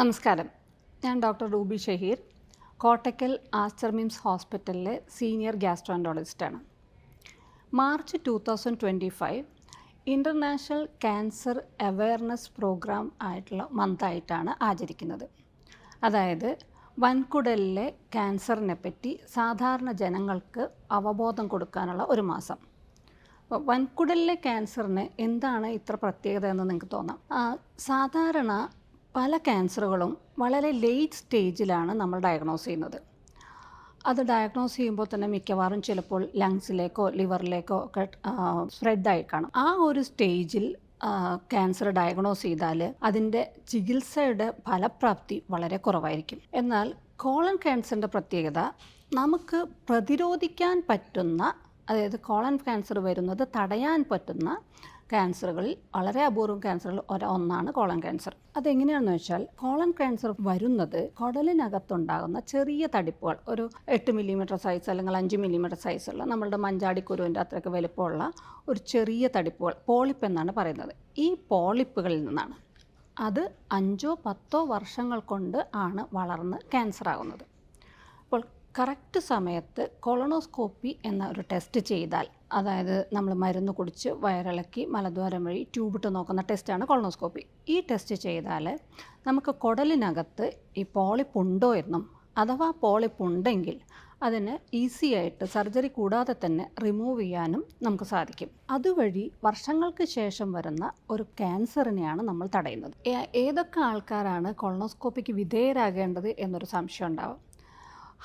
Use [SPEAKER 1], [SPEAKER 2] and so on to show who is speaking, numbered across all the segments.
[SPEAKER 1] നമസ്കാരം. ഞാൻ doctor Ruby Shaheer, Kottakkal Aster MIMS ഹോസ്പിറ്റലിലെ സീനിയർ ഗ്യാസ്ട്രോൻട്രോളജിസ്റ്റാണ്. March 2025 international cancer awareness programme ആയിട്ടുള്ള മന്തായിട്ടാണ് ആചരിക്കുന്നത്. അതായത് വൻകുടലിലെ ക്യാൻസറിനെ പറ്റി സാധാരണ ജനങ്ങൾക്ക് അവബോധം കൊടുക്കാനുള്ള ഒരു മാസം. അപ്പോൾ വൻകുടലിലെ ക്യാൻസറിന് എന്താണ് ഇത്ര പ്രത്യേകത എന്ന് നിങ്ങൾക്ക് തോന്നാം. സാധാരണ പല ക്യാൻസറുകളും വളരെ ലേറ്റ് സ്റ്റേജിലാണ് നമ്മൾ ഡയഗ്നോസ് ചെയ്യുന്നത്. അത് ഡയഗ്നോസ് ചെയ്യുമ്പോൾ തന്നെ മിക്കവാറും ചിലപ്പോൾ ലങ്സിലേക്കോ ലിവറിലേക്കോ ഒക്കെ സ്പ്രെഡായി കാണും. ആ ഒരു സ്റ്റേജിൽ ക്യാൻസർ ഡയഗ്നോസ് ചെയ്താൽ അതിൻ്റെ ചികിത്സയുടെ ഫലപ്രാപ്തി വളരെ കുറവായിരിക്കും. എന്നാൽ കോളൻ ക്യാൻസറിൻ്റെ പ്രത്യേകത നമുക്ക് പ്രതിരോധിക്കാൻ പറ്റുന്ന, അതായത് കോളൻ ക്യാൻസർ വരുന്നത് തടയാൻ പറ്റുന്ന ക്യാൻസറുകളിൽ വളരെ അപൂർവം ക്യാൻസറുകൾ ഒന്നാണ് കോളൻ ക്യാൻസർ. അതെങ്ങനെയാണെന്ന് വെച്ചാൽ, കോളൻ ക്യാൻസർ വരുന്നത് കുടലിനകത്തുണ്ടാകുന്ന ചെറിയ തടിപ്പുകൾ, ഒരു 8 മില്ലിമീറ്റർ സൈസ് അല്ലെങ്കിൽ 5 മില്ലിമീറ്റർ സൈസുള്ള നമ്മളുടെ മഞ്ചാടിക്കുരുവിൻ്റെ അത്രയ്ക്ക് വലുപ്പമുള്ള ഒരു ചെറിയ തടിപ്പുകൾ, പോളിപ്പ് എന്നാണ് പറയുന്നത്. ഈ പോളിപ്പുകളിൽ നിന്നാണ്. അത് 5-10 വർഷങ്ങൾ കൊണ്ട് ആണ് വളർന്ന് ക്യാൻസർ ആകുന്നത്. അപ്പോൾ കറക്റ്റ് സമയത്ത് കൊളോണോസ്കോപ്പി എന്ന ഒരു ടെസ്റ്റ് ചെയ്താൽ, അതായത് നമ്മൾ മരുന്ന് കുടിച്ച് വയറിളക്കി മലദ്വാരം വഴി ട്യൂബിട്ട് നോക്കുന്ന ടെസ്റ്റാണ് കൊളോണോസ്കോപ്പി. ഈ ടെസ്റ്റ് ചെയ്താൽ നമുക്ക് കുടലിനകത്ത് ഈ പോളിപ്പ് ഉണ്ടോ എന്നും, അഥവാ പോളിപ്പ് ഉണ്ടെങ്കിൽ അതിന് ഈസി ആയിട്ട് സർജറി കൂടാതെ തന്നെ റിമൂവ് ചെയ്യാനും നമുക്ക് സാധിക്കും. അതുവഴി വർഷങ്ങൾക്ക് ശേഷം വരുന്ന ഒരു ക്യാൻസറിനെയാണ് നമ്മൾ തടയുന്നത്. ഏതൊക്കെ ആൾക്കാരാണ് കൊളോണോസ്കോപ്പിക്ക് വിധേയരാകേണ്ടത് എന്നൊരു സംശയം ഉണ്ടാവും.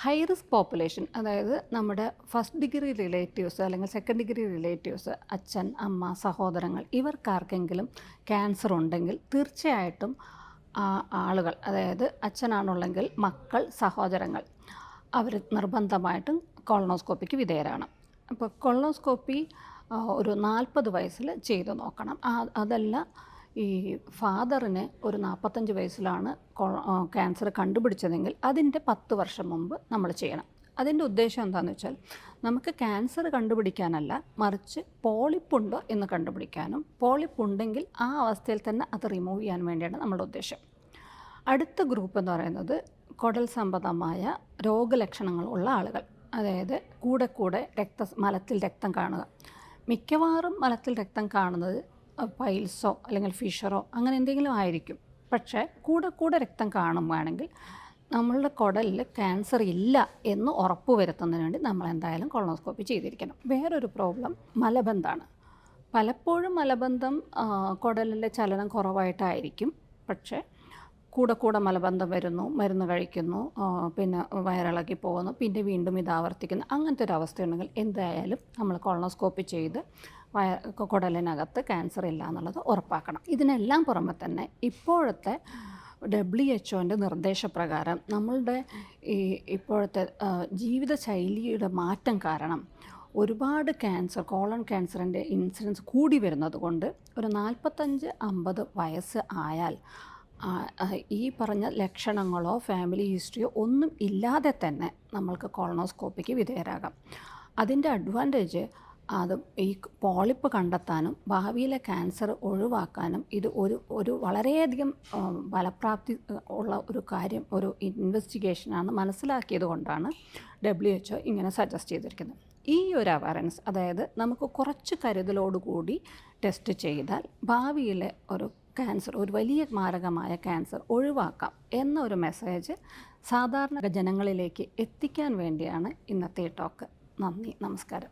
[SPEAKER 1] ഹൈ റിസ്ക് പോപ്പുലേഷൻ, അതായത് നമ്മുടെ ഫസ്റ്റ് ഡിഗ്രി റിലേറ്റീവ്സ് അല്ലെങ്കിൽ സെക്കൻഡ് ഡിഗ്രി റിലേറ്റീവ്സ്, അച്ഛൻ, അമ്മ, സഹോദരങ്ങൾ, ഇവർക്കാർക്കെങ്കിലും ക്യാൻസർ ഉണ്ടെങ്കിൽ തീർച്ചയായിട്ടും ആളുകൾ, അതായത് അച്ഛനാണുള്ളെങ്കിൽ മക്കൾ, സഹോദരങ്ങൾ, അവർ നിർബന്ധമായിട്ടും കൊളോണോസ്കോപ്പിക്ക് വിധേയരാണ്. അപ്പോൾ കൊളോണോസ്കോപ്പി ഒരു 40 വയസ്സിൽ ചെയ്ത് നോക്കണം. അതല്ല, ഈ ഫാദറിന് ഒരു 45 വയസ്സിലാണ് ക്യാൻസർ കണ്ടുപിടിച്ചതെങ്കിൽ അതിൻ്റെ 10 വർഷം മുമ്പ് നമ്മൾ ചെയ്യണം. അതിൻ്റെ ഉദ്ദേശം എന്താണെന്ന് വെച്ചാൽ, നമുക്ക് ക്യാൻസർ കണ്ടുപിടിക്കാനല്ല, മറിച്ച് പോളിപ്പുണ്ടോ എന്ന് കണ്ടുപിടിക്കാനും, പോളിപ്പുണ്ടെങ്കിൽ ആ അവസ്ഥയിൽ തന്നെ അത് റിമൂവ് ചെയ്യാൻ വേണ്ടിയാണ് നമ്മുടെ ഉദ്ദേശം. അടുത്ത ഗ്രൂപ്പ് എന്ന് പറയുന്നത് കുടൽ സംബന്ധമായ രോഗലക്ഷണങ്ങളുള്ള ആളുകൾ, അതായത് കൂടെ മലത്തിൽ രക്തം കാണുക. മിക്കവാറും മലത്തിൽ രക്തം കാണുന്നത് പൈൽസോ അല്ലെങ്കിൽ ഫിഷറോ അങ്ങനെ എന്തെങ്കിലും ആയിരിക്കും. പക്ഷേ കൂടെ രക്തം കാണുകയാണെങ്കിൽ നമ്മളുടെ കുടലിൽ ക്യാൻസർ ഇല്ല എന്ന് ഉറപ്പ് വരുത്തുന്നതിന് വേണ്ടി നമ്മൾ എന്തായാലും കൊളോണോസ്കോപ്പി ചെയ്തിരിക്കണം. വേറൊരു പ്രോബ്ലം മലബന്ധമാണ്. പലപ്പോഴും മലബന്ധം കുടലിലെ ചലനം കുറവായിട്ടായിരിക്കും. പക്ഷേ കൂടെ മലബന്ധം വരുന്നു, മരുന്ന് കഴിക്കുന്നു, പിന്നെ വയറിളക്കി പോകുന്നു, പിന്നെ വീണ്ടും ഇത് ആവർത്തിക്കുന്നു. അങ്ങനത്തെ ഒരു അവസ്ഥയുണ്ടെങ്കിൽ എന്തായാലും നമ്മൾ കൊളോണോസ്കോപ്പി ചെയ്ത് കുടലിനകത്ത് ക്യാൻസർ ഇല്ല എന്നുള്ളത് ഉറപ്പാക്കണം. ഇതിനെല്ലാം പുറമെ തന്നെ ഇപ്പോഴത്തെ WHO നിർദ്ദേശപ്രകാരം നമ്മളുടെ ഈ ഇപ്പോഴത്തെ ജീവിതശൈലിയുടെ മാറ്റം കാരണം ഒരുപാട് കോളൻ ക്യാൻസറിൻ്റെ ഇൻസിഡൻസ് കൂടി വരുന്നത് കൊണ്ട് ഒരു 45-50 വയസ്സ് ആയാൽ ഈ പറഞ്ഞ ലക്ഷണങ്ങളോ ഫാമിലി ഹിസ്റ്ററിയോ ഒന്നും ഇല്ലാതെ തന്നെ നമ്മൾക്ക് കൊളോണോസ്കോപ്പിക്ക് വിധേയരാകാം. അതിൻ്റെ അഡ്വാൻറ്റേജ് അത് ഈ പോളിപ്പ് കണ്ടെത്താനും ഭാവിയിലെ ക്യാൻസർ ഒഴിവാക്കാനും ഇത് ഒരു വളരെയധികം ഫലപ്രാപ്തി ഉള്ള ഒരു കാര്യം, ഒരു ഇൻവെസ്റ്റിഗേഷനാണ് മനസ്സിലാക്കിയത് കൊണ്ടാണ് WHO ഇങ്ങനെ സജസ്റ്റ് ചെയ്തിരിക്കുന്നത്. ഈ ഒരു അവയർനെസ്, അതായത് നമുക്ക് കുറച്ച് കരുതലോടുകൂടി ടെസ്റ്റ് ചെയ്താൽ ഭാവിയിലെ ഒരു ക്യാൻസർ, ഒരു വലിയ മാരകമായ ക്യാൻസർ ഒഴിവാക്കാം എന്നൊരു മെസ്സേജ് സാധാരണ ജനങ്ങളിലേക്ക് എത്തിക്കാൻ വേണ്ടിയാണ് ഇന്നത്തെ ടോക്ക്. നന്ദി, നമസ്കാരം.